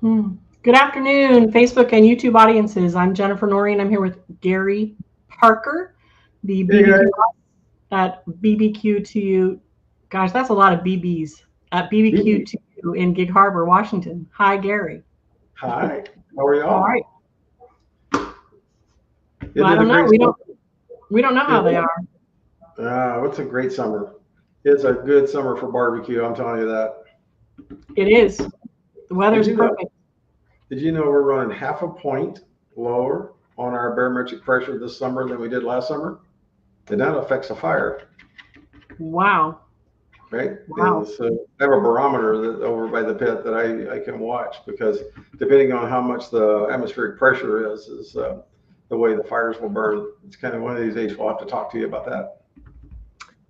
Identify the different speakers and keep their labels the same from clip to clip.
Speaker 1: Hmm. Good afternoon, Facebook and YouTube audiences. I'm Jennifer Norrie, and I'm here with Gary Parker, the
Speaker 2: Hey guys.
Speaker 1: BBQ at BBQ2U. Gosh, that's a lot of BBs at
Speaker 2: BB.
Speaker 1: BBQ2U in Gig Harbor, Washington. Hi, Gary.
Speaker 2: Hi. How are
Speaker 1: All right.
Speaker 2: y'all?
Speaker 1: Well,
Speaker 2: Isn't
Speaker 1: I
Speaker 2: it a
Speaker 1: don't know.
Speaker 2: great
Speaker 1: We
Speaker 2: summer?
Speaker 1: don't we don't know how
Speaker 2: Isn't
Speaker 1: they
Speaker 2: it?
Speaker 1: are.
Speaker 2: It's a great summer. It's a good summer for barbecue. I'm telling you that.
Speaker 1: It is. The
Speaker 2: Did
Speaker 1: weather's
Speaker 2: you know?
Speaker 1: perfect.
Speaker 2: Did you know we're running half a point lower on our barometric pressure this summer than we did last summer? And that affects the fire,
Speaker 1: Wow.
Speaker 2: right? And
Speaker 1: Wow.
Speaker 2: so I have a barometer that over by the pit that I can watch because depending on how much the atmospheric pressure is the way the fires will burn. It's kind of one of these days we'll have to talk to you about that.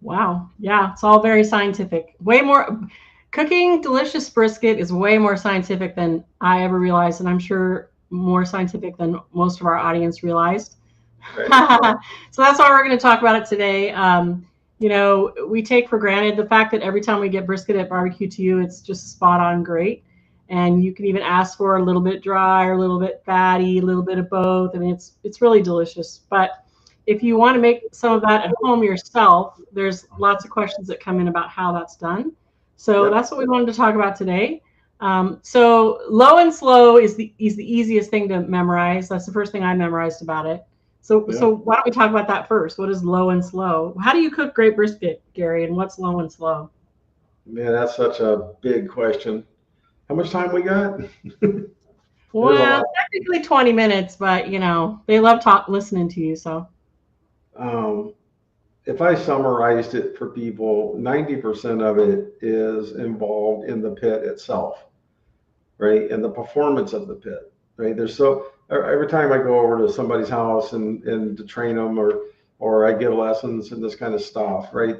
Speaker 1: Wow. Yeah, it's all very scientific. Way more cooking delicious brisket is way more scientific than I ever realized, and I'm sure more scientific than most of our audience realized.
Speaker 2: Right.
Speaker 1: So that's why we're going to talk about it today. We take for granted the fact that every time we get brisket at barbecue to you, it's just spot on great. And you can even ask for a little bit dry or a little bit fatty, a little bit of both. I mean, it's really delicious. But if you want to make some of that at home yourself, there's lots of questions that come in about how that's done. So
Speaker 2: Yep.
Speaker 1: that's what we wanted to talk about today. So low and slow is the easiest thing to memorize. That's the first thing I memorized about it. So
Speaker 2: Yeah.
Speaker 1: why don't we talk about that first? What is low and slow? How do you cook great brisket, Gary? And what's low and slow?
Speaker 2: Man, that's such a big question. How much time we got? There's a
Speaker 1: Well,
Speaker 2: lot.
Speaker 1: technically 20 minutes, but they love listening to you. So
Speaker 2: Um, if I summarized it for people, 90% of it is involved in the pit itself, right? And the performance of the pit, right? Every time I go over to somebody's house and to train them or I give lessons and this kind of stuff, right?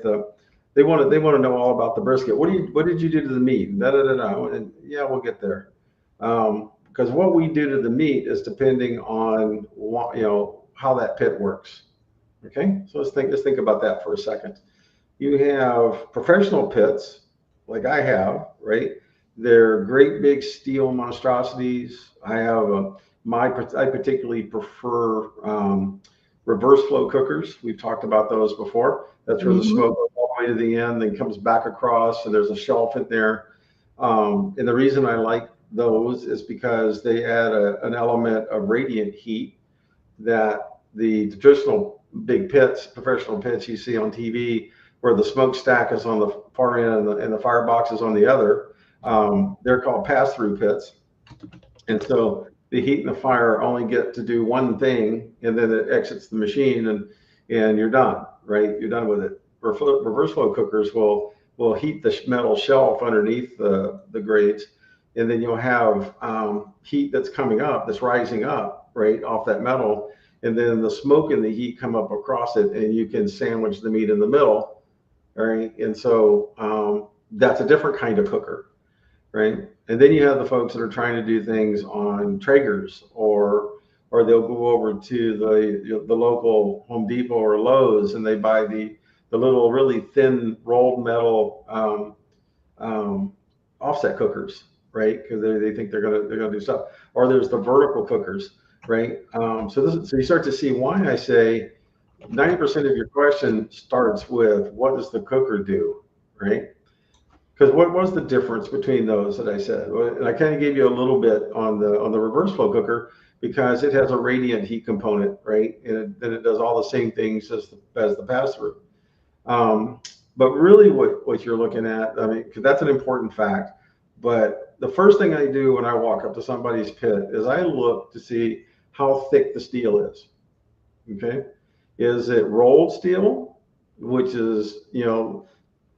Speaker 2: They want to know all about the brisket. What did you do to the meat? Da, da, da, da. And yeah, we'll get there. Because what we do to the meat is depending on how that pit works. Okay, so let's think about that for a second. You have professional pits, like I have, right? They're great big steel monstrosities. I particularly prefer reverse flow cookers. We've talked about those before. That's where the
Speaker 1: hmm
Speaker 2: smoke goes all the way to the end, then comes back across, and there's a shelf in there. And the reason I like those is because they add an element of radiant heat that the traditional big pits, professional pits you see on TV, where the smokestack is on the far end and the firebox is on the other, they're called pass-through pits. And so the heat and the fire only get to do one thing, and then it exits the machine, and you're done, right? You're done with it. Reverse flow cookers will heat the metal shelf underneath the grades, and then you'll have heat that's coming up, that's rising up, right, off that metal, and then the smoke and the heat come up across it, and you can sandwich the meat in the middle, right? And so that's a different kind of cooker, right? And then you have the folks that are trying to do things on Traegers or they'll go over to the local Home Depot or Lowe's and they buy the little really thin rolled metal um, offset cookers, right? Because they think they're gonna do stuff. Or there's the vertical cookers, right? So you start to see why I say 90% of your question starts with what does the cooker do, right? Because what was the difference between those that I said? Well, and I kind of gave you a little bit on the reverse flow cooker because it has a radiant heat component, right? And then it does all the same things as the pass through. Um, but really, what you're looking at, I mean, because that's an important fact. But the first thing I do when I walk up to somebody's pit is I look to see how thick the steel is. Okay, is it rolled steel, which is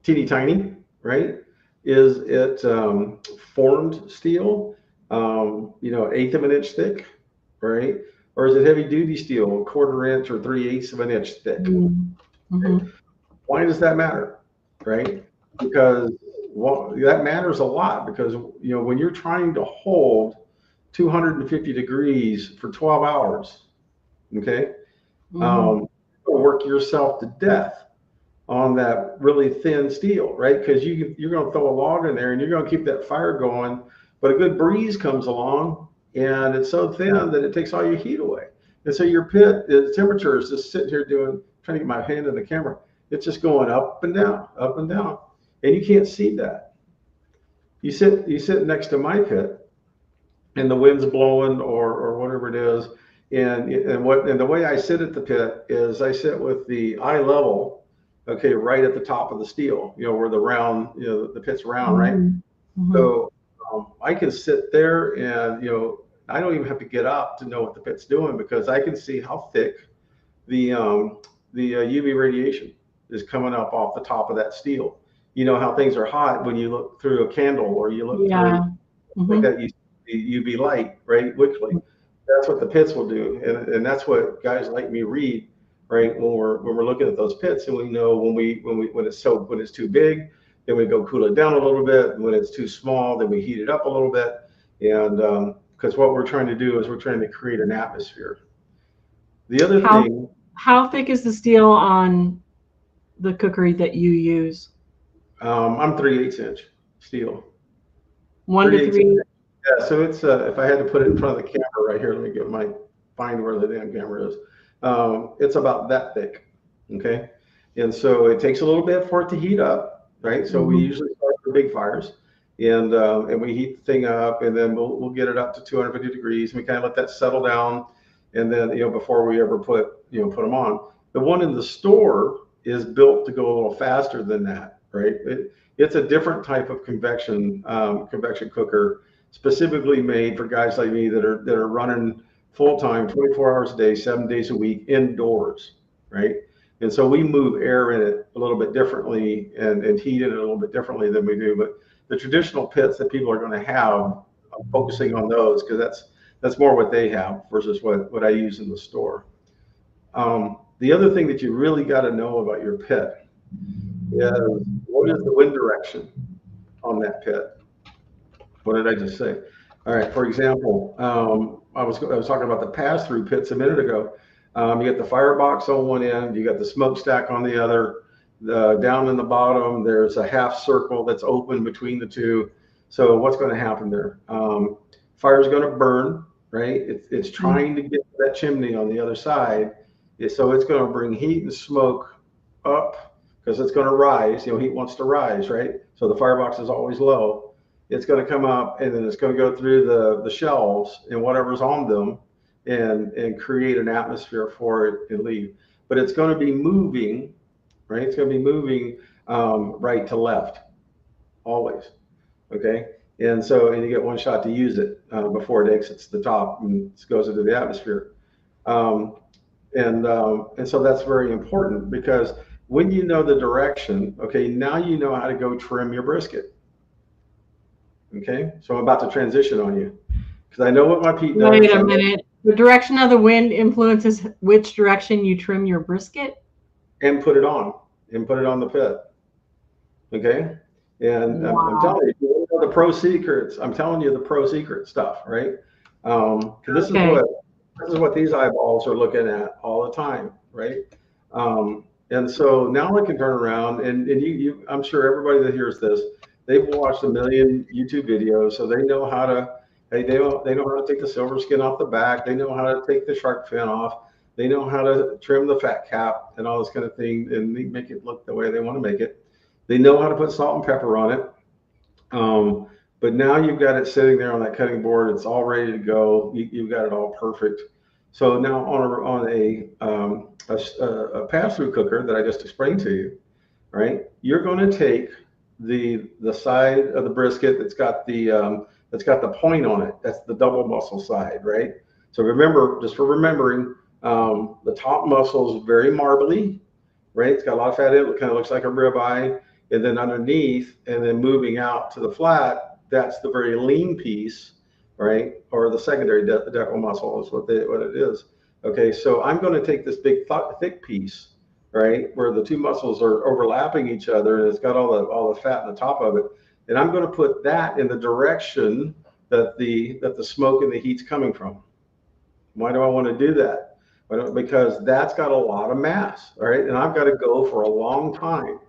Speaker 2: teeny tiny, right? Is it formed steel, eighth of an inch thick, right? Or is it heavy duty steel, a quarter inch or 3/8 of an inch thick? Right?
Speaker 1: Mm-hmm.
Speaker 2: Why does that matter, right? Because that matters a lot because when you're trying to hold 250 degrees for 12 hours, okay,
Speaker 1: Mm-hmm.
Speaker 2: um, you'll work yourself to death on that really thin steel, right? Because you're going to throw a log in there and you're going to keep that fire going but a good breeze comes along and it's so thin that it takes all your heat away. And so your pit, the temperature is just sitting here trying to get my hand in the camera. It's just going up and down, up and down. And you can't see that. You sit next to my pit and the wind's blowing or whatever it is. And the way I sit at the pit is I sit with the eye level, okay, right at the top of the steel, where the round, the pit's round, right?
Speaker 1: Mm-hmm.
Speaker 2: So I can sit there and, I don't even have to get up to know what the pit's doing because I can see how thick the UV radiation is coming up off the top of that steel. You know how things are hot when you look through a candle or you look through like that, you see UV light, right? Wickley. That's what the pits will do, and that's what guys like me read, right? When we're looking at those pits, and we know when it's too big, then we go cool it down a little bit. When it's too small, then we heat it up a little bit, and because what we're trying to do is we're trying to create an atmosphere. The other thing.
Speaker 1: How thick is the steel on the cookery that you use?
Speaker 2: I'm 3/8 inch steel.
Speaker 1: 1 to 3.
Speaker 2: Yeah, so it's if I had to put it in front of the camera right here, let me find where the damn camera is. It's about that thick, okay? And so it takes a little bit for it to heat up, right? So we usually start with big fires, and we heat the thing up, and then we'll get it up to 250 degrees, and we kind of let that settle down, and then before we ever put them on. The one in the store is built to go a little faster than that, right? It's a different type of convection cooker, specifically made for guys like me that are running full time, 24 hours a day, 7 days a week indoors, right? And so we move air in it a little bit differently and heat it a little bit differently than we do. But the traditional pits that people are going to have, I'm focusing on those because that's more what they have versus what I use in the store. The other thing that you really got to know about your pit is what is the wind direction on that pit. What did I just say? All right. For example, I was talking about the pass-through pits a minute ago. You got the firebox on one end, you got the smokestack on the other. Down in the bottom, there's a half circle that's open between the two. So what's going to happen there? Fire is going to burn, right? It's trying to get to that chimney on the other side. So it's going to bring heat and smoke up because it's going to rise. Heat wants to rise, right? So the firebox is always low. It's going to come up and then it's going to go through the shelves and whatever's on them and create an atmosphere for it and leave. But it's going to be moving, right? It's going to be moving right to left, always, okay? And you get one shot to use it before it exits the top and goes into the atmosphere. And so that's very important because when you know the direction, okay, now you know how to go trim your brisket. Okay, so I'm about to transition on you because I know what my Pete does.
Speaker 1: Wait a minute. The direction of the wind influences which direction you trim your brisket?
Speaker 2: And put it on the pit. Okay, and wow. I'm telling you the pro secrets. I'm telling you the pro secret stuff, right? This is what these eyeballs are looking at all the time, right? And so now I can turn around and you I'm sure everybody that hears this, they've watched a million YouTube videos, so they know how to. They know how to take the silver skin off the back. They know how to take the shark fin off. They know how to trim the fat cap and all this kind of thing and make it look the way they want to make it. They know how to put salt and pepper on it. But now you've got it sitting there on that cutting board. It's all ready to go. You've got it all perfect. So now on a pass-through cooker that I just explained to you, right? You're going to take the side of the brisket that's got the point on it. That's the double muscle side, right? So remember, just for remembering, the top muscle is very marbly, right? It's got a lot of fat in it. It kind of looks like a ribeye. And then underneath, and then moving out to the flat, that's the very lean piece, right? Or the secondary decal muscle is what it is. Okay, so I'm going to take this big thick piece, right, where the two muscles are overlapping each other, and it's got all the fat on the top of it. And I'm going to put that in the direction that the smoke and the heat's coming from. Why do I want to do that? Because that's got a lot of mass, all right? And I've got to go for a long time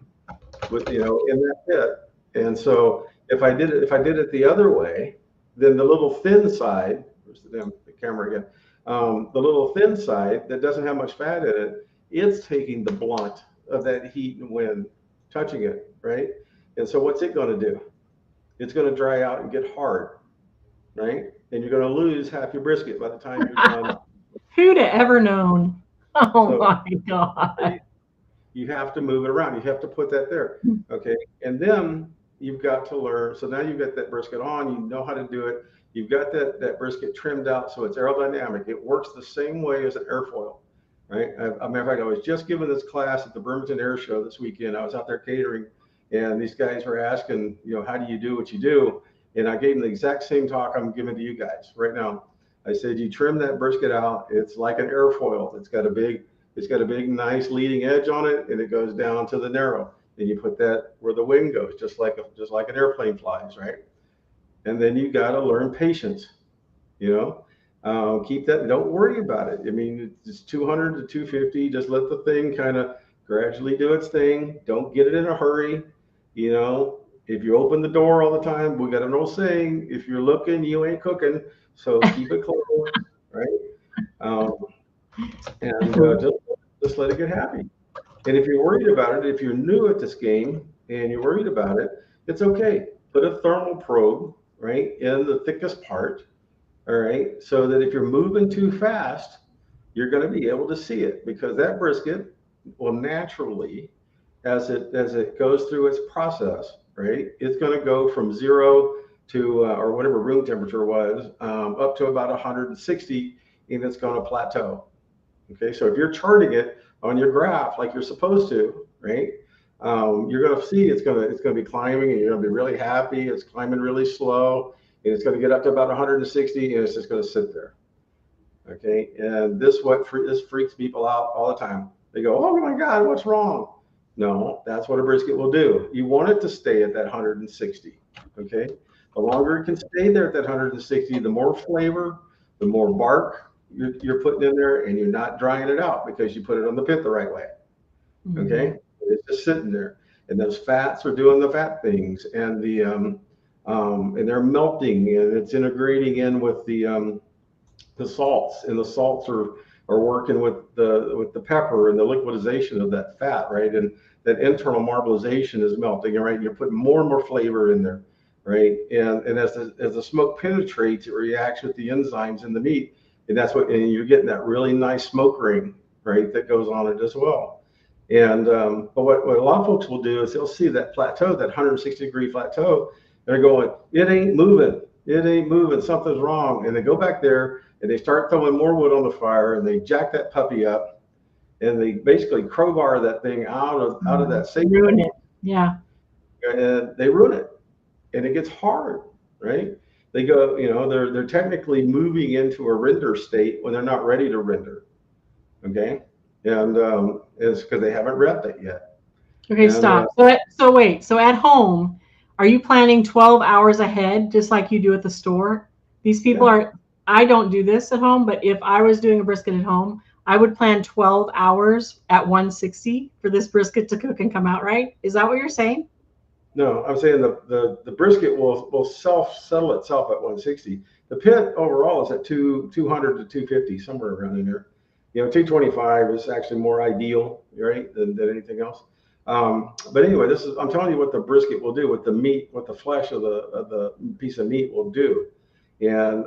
Speaker 2: with in that pit. And so if I did it the other way, then the little thin side, where's the camera again? The little thin side that doesn't have much fat in it, it's taking the blunt of that heat and wind touching it, right? And so what's it going to do? It's going to dry out and get hard, right? And you're going to lose half your brisket by the time you're done.
Speaker 1: Who'd have ever known? Oh
Speaker 2: So
Speaker 1: my God.
Speaker 2: you have to move it around. You have to put that there, okay? And then you've got to learn. So now you've got that brisket on. You know how to do it. You've got that brisket trimmed out so it's aerodynamic. It works the same way as an airfoil, right? A matter of fact, I was just giving this class at the Birmingham Air Show this weekend. I was out there catering, and these guys were asking, how do you do what you do? And I gave them the exact same talk I'm giving to you guys right now. I said, you trim that brisket out. It's like an airfoil. It's got a big, nice leading edge on it, and it goes down to the narrow. Then you put that where the wing goes, just like an airplane flies, right? And then you got to learn patience. Keep that. Don't worry about it. I mean, it's 200 to 250. Just let the thing kind of gradually do its thing. Don't get it in a hurry. If you open the door all the time, we got an old saying: if you're looking, you ain't cooking. So keep it close, right? Just let it get happy. And if you're worried about it, if you're new at this game and you're worried about it, it's okay. Put a thermal probe, right, in the thickest part, all right, so that if you're moving too fast, you're going to be able to see it, because that brisket will naturally, as it goes through its process, right, it's going to go from 0 to or whatever room temperature was up to about 160, and it's going to plateau. Okay, so if you're charting it on your graph like you're supposed to, right, you're going to see it's going to be climbing, and you're going to be really happy. It's climbing really slow, and it's going to get up to about 160, and it's just going to sit there. Okay, and this freaks people out all the time. They go, "Oh my God, what's wrong?" No, that's what a brisket will do. You want it to stay at that 160. Okay, the longer it can stay there at that 160, the more flavor, the more bark you're putting in there, and you're not drying it out because you put it on the pit the right way. Okay, it's just sitting there, and those fats are doing the fat things, and and they're melting, and it's integrating in with the salts, and the salts are working with the pepper and the liquidization of that fat, right? And that internal marbleization is melting, right? You're putting more and more flavor in there, right? And as the smoke penetrates, it reacts with the enzymes in the meat, and you're getting that really nice smoke ring, right? That goes on it as well. And but what a lot of folks will do is they'll see that plateau, that 160-degree plateau. They're going, it ain't moving, something's wrong. And they go back there and they start throwing more wood on the fire, and they jack that puppy up, and they basically crowbar that thing out of that safe.
Speaker 1: Ruin it. Yeah.
Speaker 2: And they ruin it, and it gets hard, right? They go, they're technically moving into a render state when they're not ready to render. Okay. And it's because they haven't repped it yet.
Speaker 1: Okay, stop. So at home, are you planning 12 hours ahead, just like you do at the store? These people I don't do this at home, but if I was doing a brisket at home, I would plan 12 hours at 160 for this brisket to cook and come out right. Is that what you're saying?
Speaker 2: No, I'm saying the brisket will settle itself at 160. The pit overall is at 200 to 250, somewhere around in there. 225 is actually more ideal, right, than anything else. But anyway, I'm telling you what the brisket will do, what the meat, what the flesh of the piece of meat will do. And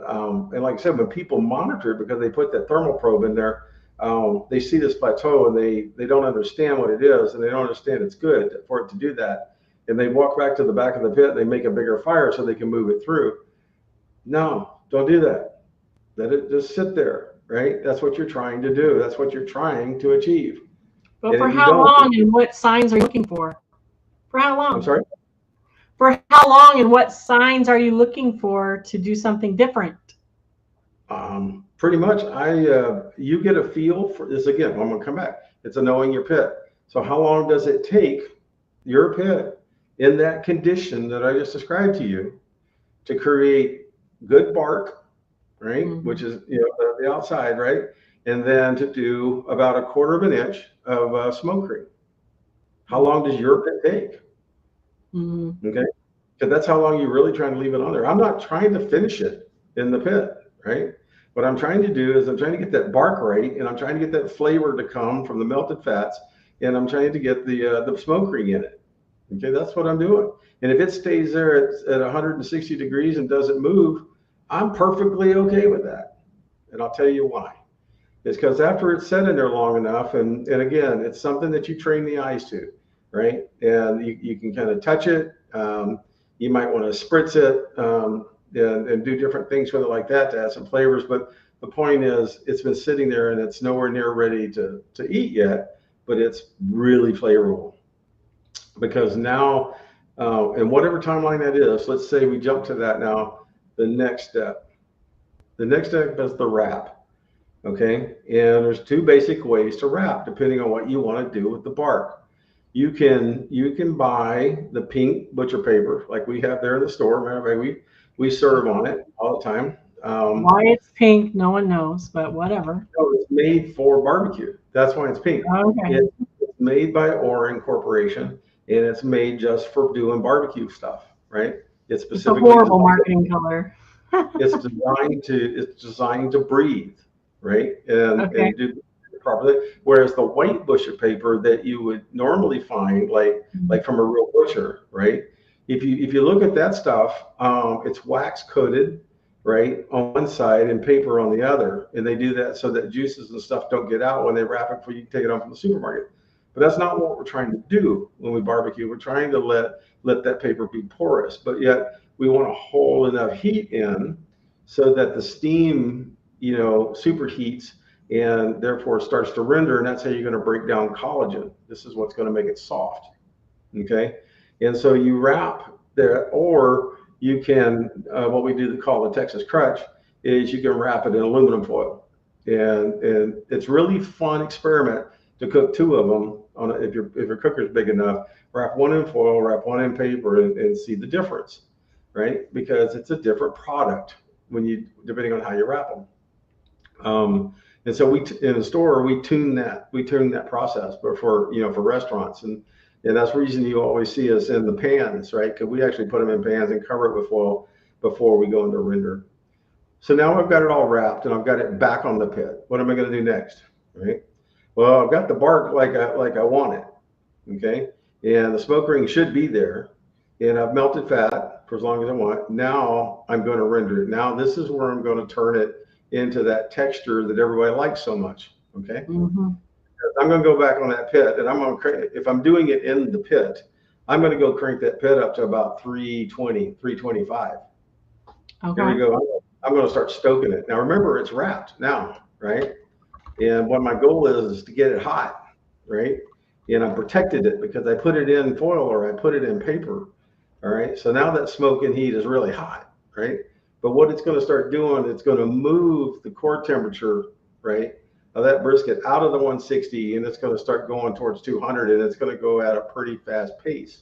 Speaker 2: like I said, when people monitor it, because they put that thermal probe in there, they see this plateau, and they don't understand what it is, and they don't understand it's good for it to do that. And they walk back to the back of the pit, and they make a bigger fire so they can move it through. No, don't do that. Let it just sit there, right? That's what you're trying to do. That's what you're trying to achieve.
Speaker 1: But for how long, and what signs are you looking for? For how long?
Speaker 2: I'm sorry?
Speaker 1: For how long, and what signs are you looking for to do something different?
Speaker 2: Pretty much, you get a feel for this. Again, I'm going to come back. It's a knowing your pit. So how long does it take your pit in that condition that I just described to you to create good bark, right? Mm-hmm. Which is, the outside, right? And then to do about 1/4 of an inch of smoke ring. How long does your pit take? Mm-hmm. Okay. because that's how long you're really trying to leave it on there. I'm not trying to finish it in the pit, right? What I'm trying to do is I'm trying to get that bark right, and I'm trying to get that flavor to come from the melted fats, and I'm trying to get the smoke ring in it. Okay, that's what I'm doing. And if it stays there at 160 degrees and doesn't move, I'm perfectly okay with that. And I'll tell you why. It's because after it's set in there long enough, and again, it's something that you train the eyes to, right? And you can kind of touch it. You might want to spritz it and do different things with it like that to add some flavors. But the point is, it's been sitting there and it's nowhere near ready to eat yet, but it's really flavorful. Because now, and whatever timeline that is, let's say we jump to that now, the next step. The next step is the wrap. Okay, and there's two basic ways to wrap depending on what you want to do with the bark. You can buy the pink butcher paper like we have there in the store. Matter of fact, we serve on it all the time.
Speaker 1: Why it's pink, no one knows, but whatever.
Speaker 2: So it's made for barbecue. That's why it's pink.
Speaker 1: Okay.
Speaker 2: It's made by Oren Corporation, and it's made just for doing barbecue stuff, right? It's
Speaker 1: It's a
Speaker 2: specifically
Speaker 1: horrible marketing color.
Speaker 2: it's designed to breathe, right?
Speaker 1: Okay.
Speaker 2: And do it properly. Whereas the white butcher paper that you would normally find, like from a real butcher, right? If you look at that stuff, it's wax coated, right, on one side and paper on the other, and they do that so that juices and stuff don't get out when they wrap it before you take it home from the supermarket. But that's not what we're trying to do when we barbecue. We're trying to let that paper be porous, but yet we want to hold enough heat in so that the steam, superheats and therefore starts to render, and that's how you're going to break down collagen. This is what's going to make it soft. Okay, and so you wrap there, or you can what we do call the Texas crutch is you can wrap it in aluminum foil, and it's really fun experiment to cook two of them on if your cooker's big enough. Wrap one in foil, wrap one in paper, and see the difference, right? Because it's a different product depending on how you wrap them. And so in the store we tune that process, but for restaurants, and that's the reason you always see us in the pans, right? Because we actually put them in pans and cover it with foil before we go into render. So now I've got it all wrapped and I've got it back on the pit. What am I going to do next, right? Well, I've got the bark like I want it, okay, and the smoke ring should be there, and I've melted fat for as long as I want. Now I'm going to render it. Now this is where I'm going to turn it into that texture that everybody likes so much. Okay.
Speaker 1: Mm-hmm.
Speaker 2: I'm going to go back on that pit, and I'm going to, if I'm doing it in the pit, I'm going to go crank that pit up to about 320, 325.
Speaker 1: Okay.
Speaker 2: There we go. I'm going to start stoking it. Now remember, it's wrapped now, right? And what my goal is to get it hot, right? And I protected it because I put it in foil or I put it in paper. All right. So now that smoke and heat is really hot, right? But what it's going to start doing, it's going to move the core temperature, right, of that brisket out of the 160, and it's going to start going towards 200, and it's going to go at a pretty fast pace.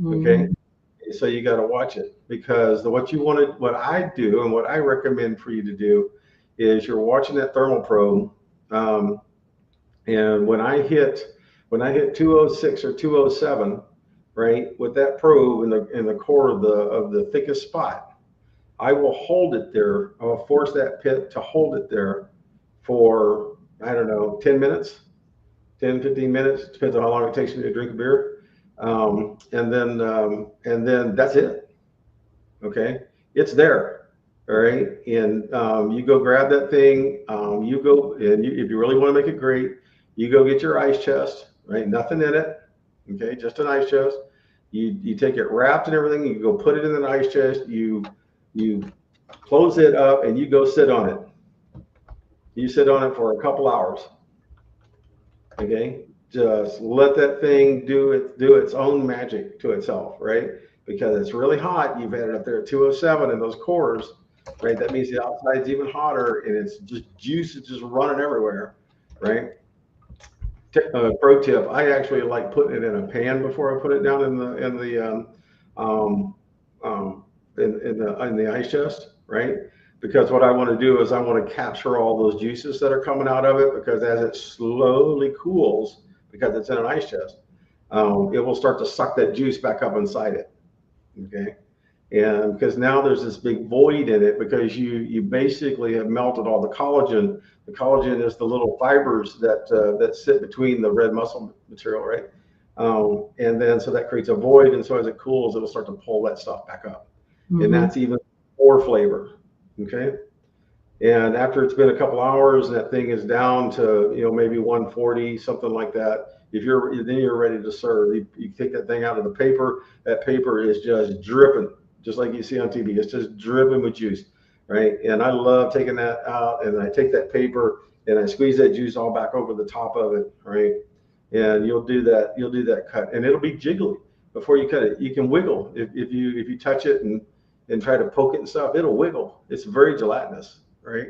Speaker 2: Okay. Mm-hmm. So you got to watch it, because what I do and what I recommend for you to do is you're watching that thermal probe. And when I hit 206 or 207, right, with that probe in the core of the thickest spot, I will hold it there. I will force that pit to hold it there for, I don't know, 10 minutes, 10, 15 minutes, depends on how long it takes me to drink a beer. And then that's it. Okay. It's there. All right. And you go grab that thing. You go, and if you really want to make it great, you go get your ice chest, right? Nothing in it. Okay. Just an ice chest. You take it wrapped and everything. You go put it in an ice chest. You close it up and you go sit on it. You sit on it for a couple hours. Okay. Just let that thing do its own magic to itself, right? Because it's really hot. You've had it up there at 207 in those cores, right? That means the outside's even hotter, and it's just juice is just running everywhere, right? Pro tip: I actually like putting it in a pan before I put it down in the ice chest, right? Because what I want to do is I want to capture all those juices that are coming out of it, because as it slowly cools, because it's in an ice chest, it will start to suck that juice back up inside it. Okay. And because now there's this big void in it because you basically have melted all the collagen. The collagen is the little fibers that sit between the red muscle material, right? And then so that creates a void, and so as it cools, it'll start to pull that stuff back up, and
Speaker 1: Mm-hmm.
Speaker 2: that's even more flavor. Okay. And after it's been a couple hours and that thing is down to, maybe 140, something like that, then you're ready to serve. You take that thing out of the paper, that paper is just dripping, just like you see on TV. It's just dripping with juice, right? And I love taking that out, and I take that paper and I squeeze that juice all back over the top of it, right? And you'll do that cut, and it'll be jiggly before you cut it. You can wiggle if you touch it and try to poke it and stuff, it'll wiggle. It's very gelatinous, right?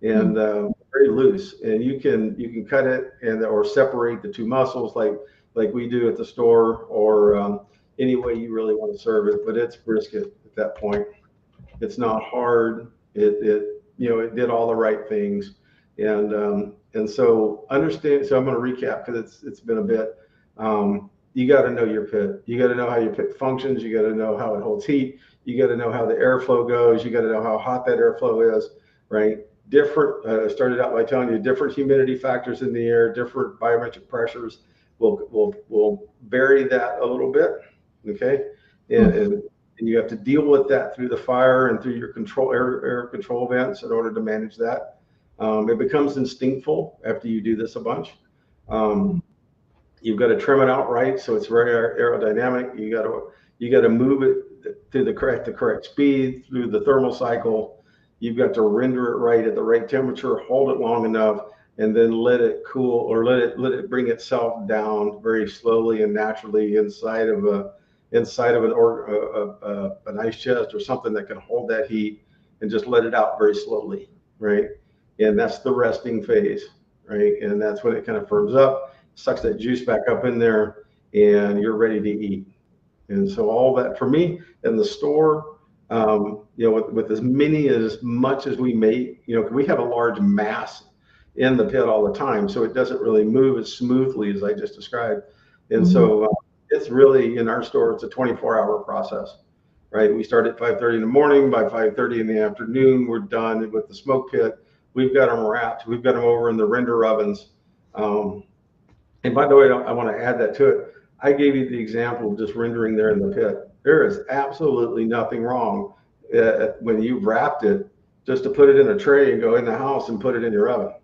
Speaker 2: And very loose. And you can cut it or separate the two muscles like we do at the store, or any way you really want to serve it. But it's brisket at that point. It's not hard. It did all the right things, and so understand. So I'm going to recap because it's been a bit. You got to know your pit. You got to know how your pit functions. You got to know how it holds heat. You got to know how the airflow goes. You got to know how hot that airflow is, right? Different. I started out by telling you different humidity factors in the air, different biometric pressures. Will vary that a little bit, okay? And you have to deal with that through the fire and through your control air control vents in order to manage that. It becomes instinctful after you do this a bunch. You've got to trim it out right, so it's very aerodynamic. You got to move it to the correct speed through the thermal cycle. You've got to render it right at the right temperature, hold it long enough, and then let it cool, or let it bring itself down very slowly and naturally inside of an ice chest or something that can hold that heat, and just let it out very slowly, right? And that's the resting phase, right? And that's when it kind of firms up, sucks that juice back up in there, and you're ready to eat. And so all that for me in the store, with as much as we make, we have a large mass in the pit all the time, so it doesn't really move as smoothly as I just described. And so it's really, in our store, it's a 24-hour process, right? We start at 5:30 in the morning. By 5:30 in the afternoon, we're done with the smoke pit. We've got them wrapped. We've got them over in the render ovens. And by the way, I want to add that to it. I gave you the example of just rendering there in the pit. There is absolutely nothing wrong when you've wrapped it, just to put it in a tray and go in the house and put it in your oven,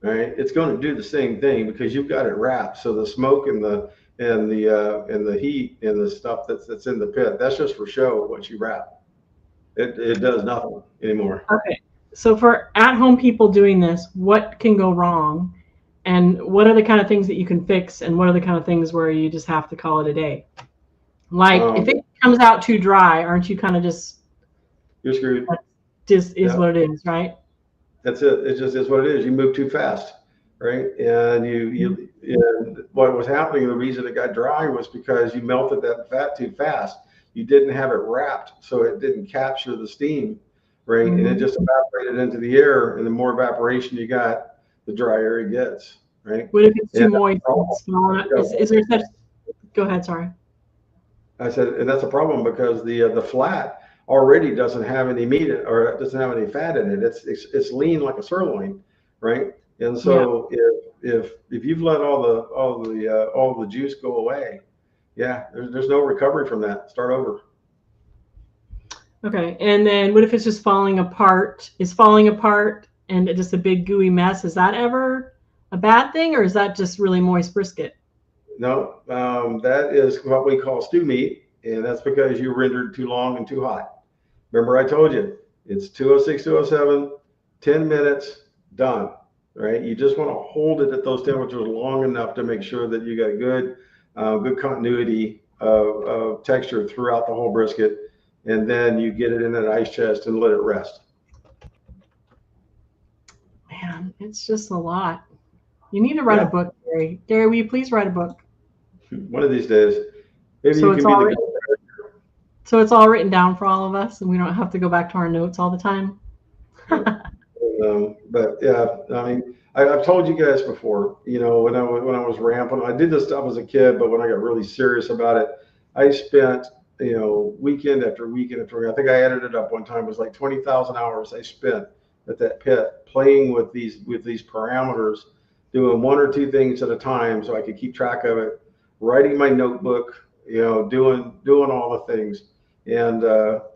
Speaker 2: right? It's going to do the same thing because you've got it wrapped. So the smoke and the heat and the stuff that's in the pit, that's just for show what you wrap. It does nothing anymore.
Speaker 1: Okay. So for at-home people doing this, what can go wrong? And what are the kind of things that you can fix? And what are the kind of things where you just have to call it a day? Like if it comes out too dry, aren't you kind of
Speaker 2: you're screwed?
Speaker 1: Just is what it is, right?
Speaker 2: That's it. It just is what it is. You move too fast, right? And and what was happening, the reason it got dry was because you melted that fat too fast. You didn't have it wrapped, so it didn't capture the steam, right? And it just evaporated into the air. And the more evaporation you got, the drier it gets, right?
Speaker 1: What if it's too moist? Is there such? Go ahead. Sorry.
Speaker 2: I said, and that's a problem because the flat already doesn't have any meat or it doesn't have any fat in it. It's lean like a sirloin, right? And so if you've let all the juice go away, there's no recovery from that. Start over.
Speaker 1: Okay, and then what if it's just falling apart? Is falling apart and it's just a big gooey mess? Is that ever a bad thing, or is that just really moist brisket?
Speaker 2: No, that is what we call stew meat, and that's because you rendered too long and too hot. Remember I told you, it's 206, 207, 10 minutes, done, right? You just want to hold it at those temperatures long enough to make sure that you got good continuity of texture throughout the whole brisket, and then you get it in that ice chest and let it rest.
Speaker 1: Man, it's just a lot. You need to write a book, Gary. Gary, will you please write a book?
Speaker 2: One of these days. Maybe you can be the
Speaker 1: So it's all written down for all of us, and we don't have to go back to our notes all the time.
Speaker 2: But yeah, I mean, I've told you guys before, when I was rampant, I did this stuff as a kid, but when I got really serious about it, I spent weekend after weekend after weekend. I think I added it up one time. It was like 20,000 hours I spent at that pit playing with these parameters, doing one or two things at a time so I could keep track of it, writing my notebook, doing all the things, and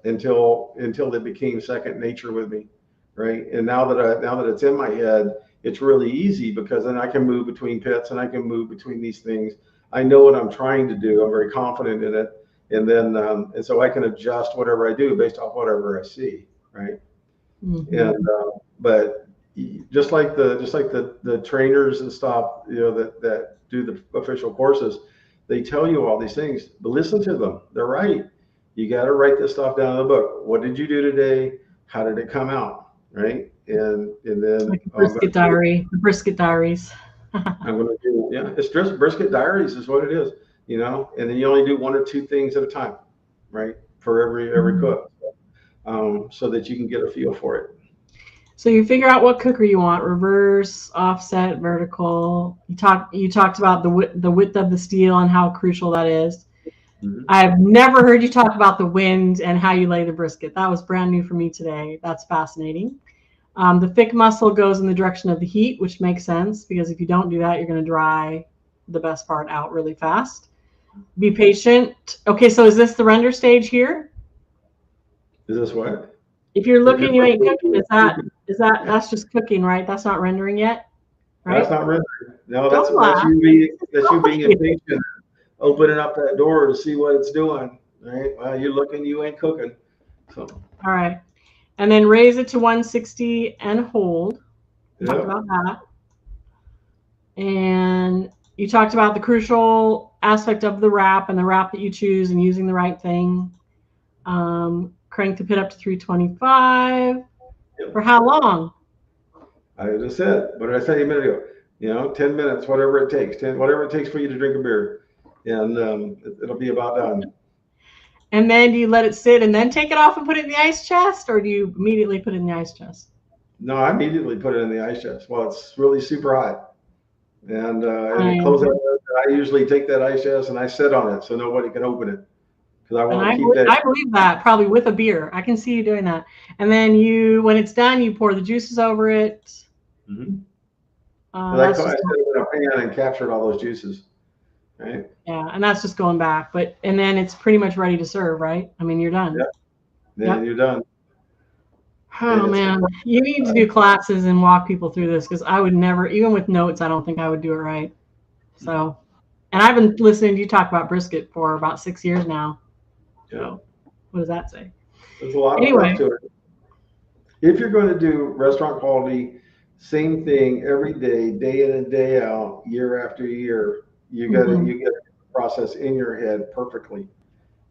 Speaker 2: until they became second nature with me, right? And now that it's in my head, it's really easy because then I can move between pits and I can move between these things. I know what I'm trying to do. I'm very confident in it, and then and so I can adjust whatever I do based off whatever I see, right?
Speaker 1: Mm-hmm.
Speaker 2: And but just like the trainers and stuff, that do the official courses, they tell you all these things, but listen to them. They're right. You got to write this stuff down in the book. What did you do today? How did it come out? Right? And then
Speaker 1: Like a brisket diary, the brisket diaries.
Speaker 2: I'm going to do, yeah, it's just brisket diaries is what it is, and then you only do one or two things at a time, right? For every cook, so that you can get a feel for it.
Speaker 1: So you figure out what cooker you want: reverse, offset, vertical. You talked about the width of the steel and how crucial that is. Mm-hmm. I've never heard you talk about the wind and how you lay the brisket. That was brand new for me today. That's fascinating. The thick muscle goes in the direction of the heat, which makes sense because if you don't do that, you're going to dry the best part out really fast. Be patient. Okay, so is this the render stage here?
Speaker 2: Is this what?
Speaker 1: If you're looking, you ain't cooking. That's just cooking, right? That's not rendering yet, right?
Speaker 2: That's not rendering. No, that's you being impatient, opening up that door to see what it's doing. Right? Well, you're looking, you ain't cooking. So.
Speaker 1: All right. And then raise it to 160 and hold.
Speaker 2: Yep.
Speaker 1: Talked about that. And you talked about the crucial aspect of the wrap and the wrap that you choose and using the right thing. Crank the pit up to 325. Yep. For how long?
Speaker 2: I just said, what did I say a minute ago? 10 minutes, whatever it takes. Whatever it takes for you to drink a beer. And it'll be about done.
Speaker 1: And then do you let it sit and then take it off and put it in the ice chest, or do you immediately put it in the ice chest?
Speaker 2: No, I immediately put it in the ice chest. Well, it's really super hot. And it closes out. I usually take that ice chest and I sit on it so nobody can open it. Because I want to keep that.
Speaker 1: I believe that, probably with a beer. I can see you doing that. And then when it's done, you pour the juices over it.
Speaker 2: Mm-hmm. I set it in a pan and captured all those juices. Right.
Speaker 1: Yeah, and that's just going back, and then it's pretty much ready to serve, right? I mean, you're done.
Speaker 2: Yep. Then you're done.
Speaker 1: Oh man, you need to do classes and walk people through this because I would never, even with notes, I don't think I would do it right. So, and I've been listening to you talk about brisket for about 6 years now.
Speaker 2: Yeah.
Speaker 1: So, what does that say?
Speaker 2: There's a lot of stuff to it. If you're going to do restaurant quality, same thing every day, day in and day out, year after year. You got to process in your head perfectly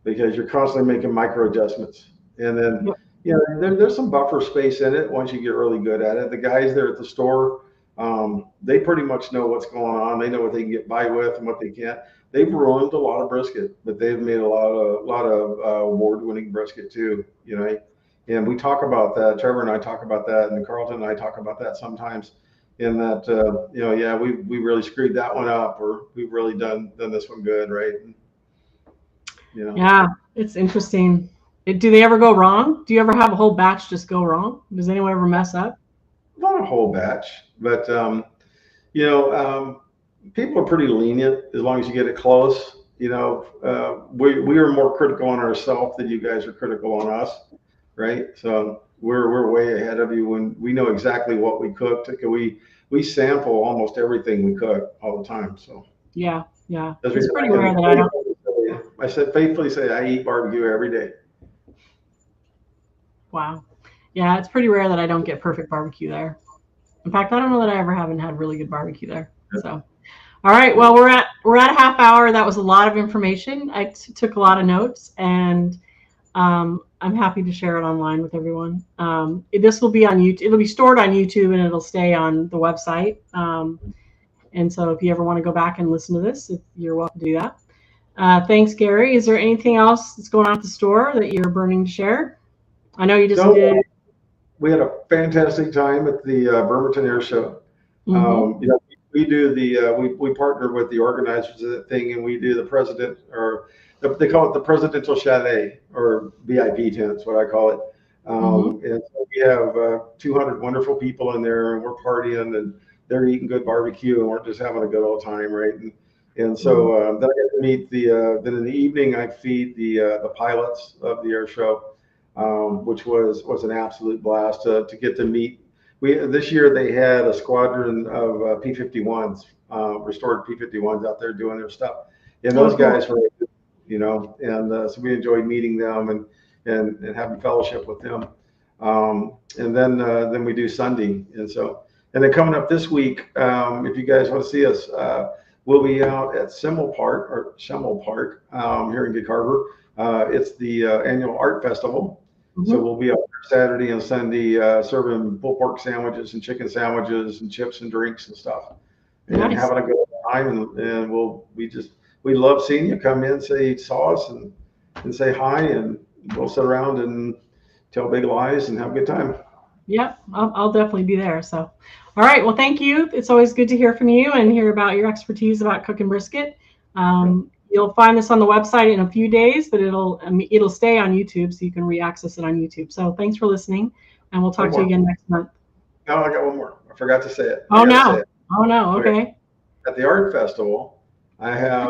Speaker 2: because you're constantly making micro adjustments. And then, there's some buffer space in it once you get really good at it. The guys there at the store, they pretty much know what's going on. They know what they can get by with and what they can't. They've ruined a lot of brisket, but they've made a lot of award-winning brisket too, And we talk about that. Trevor and I talk about that, and Carlton and I talk about that sometimes. In that, we really screwed that one up, or we've really done this one good, right?
Speaker 1: Yeah, it's interesting. Do they ever go wrong? Do you ever have a whole batch just go wrong? Does anyone ever mess up?
Speaker 2: Not a whole batch, but people are pretty lenient as long as you get it close. We are more critical on ourselves than you guys are critical on us, right? So we're way ahead of you when we know exactly what we cooked. We sample almost everything we cook all the time. So
Speaker 1: yeah, it's pretty rare that I don't.
Speaker 2: I said faithfully say I eat barbecue every day.
Speaker 1: Wow, yeah, it's pretty rare that I don't get perfect barbecue there. In fact, I don't know that I ever haven't had really good barbecue there. Yeah. So, all right, well we're at a half hour. That was a lot of information. I took a lot of notes and. I'm happy to share it online with everyone. This will be on YouTube. It'll be stored on YouTube and it'll stay on the website. And so if you ever want to go back and listen to this, you're welcome to do that. Thanks, Gary. Is there anything else that's going on at the store that you're burning to share? I know you just did.
Speaker 2: We had a fantastic time at the Bremerton Air Show. We do we partner with the organizers of that thing, and we do the they call it the Presidential Chalet, or VIP tents, what I call it.
Speaker 1: Hmm.
Speaker 2: And so we have 200 wonderful people in there, and we're partying, and they're eating good barbecue, and we're just having a good old time, right? And
Speaker 1: Hmm.
Speaker 2: so then I get to meet then in the evening I feed the pilots of the air show, which was an absolute blast to get to meet. This year they had a squadron of P-51s, restored P-51s out there doing their stuff, and
Speaker 1: Oh,
Speaker 2: those
Speaker 1: cool.
Speaker 2: guys were, and so we enjoyed meeting them and having fellowship with them. And then we do Sunday, and then coming up this week, if you guys want to see us, we'll be out at Schimmel Park here in Gig Harbor. It's the annual art festival. So
Speaker 1: Hmm.
Speaker 2: we'll be out there Saturday and Sunday serving pulled pork sandwiches and chicken sandwiches and chips and drinks and stuff, and
Speaker 1: Nice.
Speaker 2: having a good time. And we love seeing you come in, say you saw us, and say hi, and we'll sit around and tell big lies and have a good time.
Speaker 1: Yep, I'll definitely be there. So, all right. Well, thank you. It's always good to hear from you and hear about your expertise about cooking brisket.
Speaker 2: Yeah.
Speaker 1: You'll find this on the website in a few days, but it'll stay on YouTube, so you can re-access it on YouTube. So, thanks for listening, and we'll
Speaker 2: One
Speaker 1: talk to you
Speaker 2: more.
Speaker 1: again next month.
Speaker 2: No, I got one more. I forgot to say it. I
Speaker 1: Oh
Speaker 2: got to say
Speaker 1: no!
Speaker 2: it.
Speaker 1: Oh no!
Speaker 2: Okay.
Speaker 1: Okay.
Speaker 2: At the art festival, I have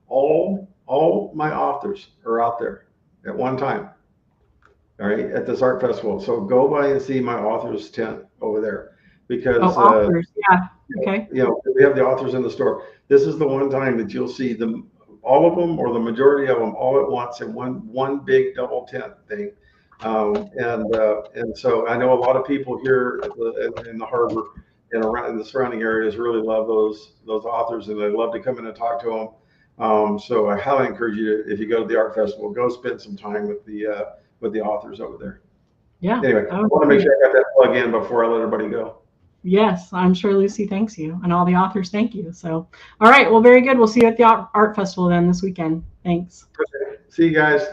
Speaker 2: all my authors are out there at one time. All right, at this art festival. So go by and see my authors tent over there,
Speaker 1: Oh,
Speaker 2: because
Speaker 1: authors. Yeah. Okay.
Speaker 2: we have the authors in the store. This is the one time that you'll see them, all of them or the majority of them, all at once in one big double tent thing. And so I know a lot of people here in the harbor and around in the surrounding areas really love those authors, and they love to come in and talk to them. So I highly encourage you to, if you go to the art festival, go spend some time with the authors over there.
Speaker 1: Yeah.
Speaker 2: Anyway,
Speaker 1: That
Speaker 2: I
Speaker 1: was
Speaker 2: want to make
Speaker 1: great.
Speaker 2: sure I got that plug in before I let everybody go.
Speaker 1: Yes, I'm sure Lucy thanks you, and all the authors thank you. So, all right. Well, very good. We'll see you at the art festival then this weekend. Thanks.
Speaker 2: See you guys.